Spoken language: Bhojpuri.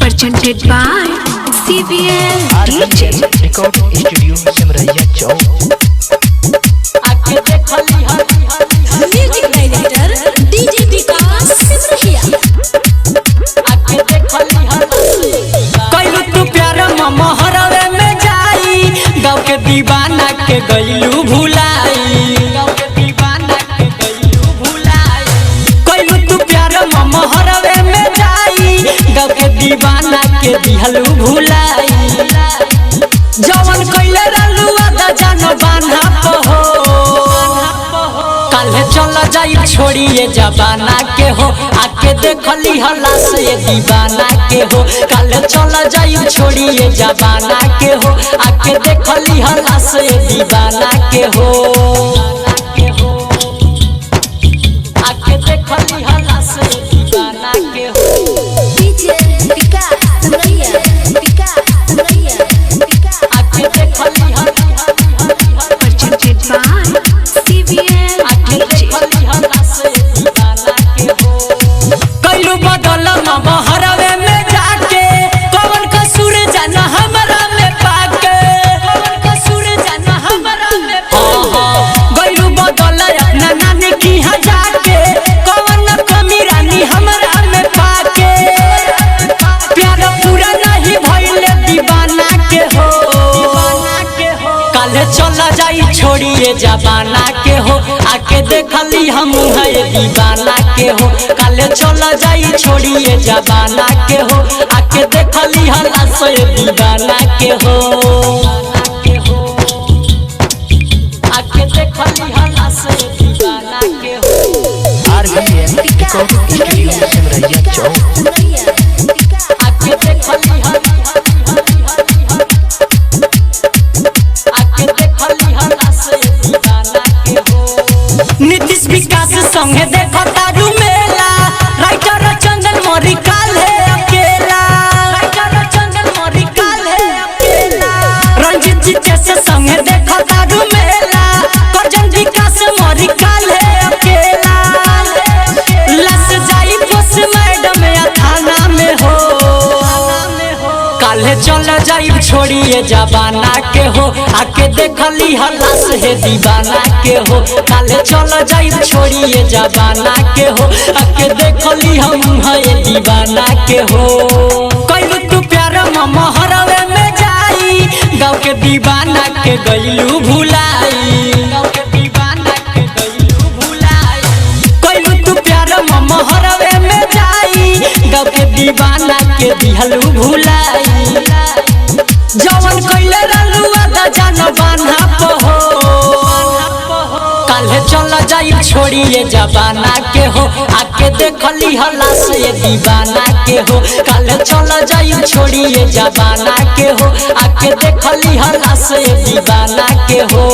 presented by CBL DJ Record Studio Simraiya Chowk। Music Director DJ विकास सिमरिया। कैलू तू प्यार महरवे में जाई गाँव के दीवाना के गईलू भुलाई। कैलू तू प्यार महरवे में जाई गाँव के दीवाना के दिहलू भुलाई। जवन कैले रहलू आदा जान बान्हा पहो काल्हे चल जाई छोड़िए जबाना के हो आके देखली हला से दीवाना के हो। काल्हे चल जाई छोड़िए जबाना के हो आके देखली हला से दीवाना के हो। आके देखली हला से दीवाना के हो। DJ विकास सिमरिया आके देखली हला presented by CBL DJ कैलू बदल महरवे में जाके कौन कसूर जाना हमरा में पाके गैलू बदल अपना नानी की जाके कौन कमी रानी हमरा में पाके। प्यार पूरा नहीं भइले दीवाना के हो काल्हे चल जाई छोड़िए जबाना के हो आके देखली हम है दीवाना के हो। काल्हे चल जाई छोड़िए जबाना के हो आके देखली हला से दीवाना के हो। आके देखली हला से दीवाना के हो। RBM Record Studio Simraiya Chowk। आके देखली हला से दीवाना के हो। नीतीश विकास संगे देखो तारू मेला राइटर चंदन मोरी काल्हे अकेला। रंजीत जी से संगे देखो तारू मेला करजन विकास मोरी काल्हे अकेला। लस जाई पोस मैडम या थाना में हो काल्हे चल जाई छोड़िए जबाना के हो आके देखली हला से दीवाना के हो। काल्हे चल जाई छोड़िए जबाना के हो आके देखली हम है दीवाना के हो। कैलू तू प्यार महरवे में जाई गाँव के दीवाना के गईलू भुलाई। कैलू तू प्यार महरवे में जाई गाँव के दीवाना के दिहलू भुलाई। जवन कैले रहलू आदा जान बान्हा पहो काल्हे चल जाई छोड़िए जबाना के हो आके देखली हला से दीवाना के हो। काल्हे चल जाई छोड़िए जबाना के हो आके देखली हला से दीवाना के हो।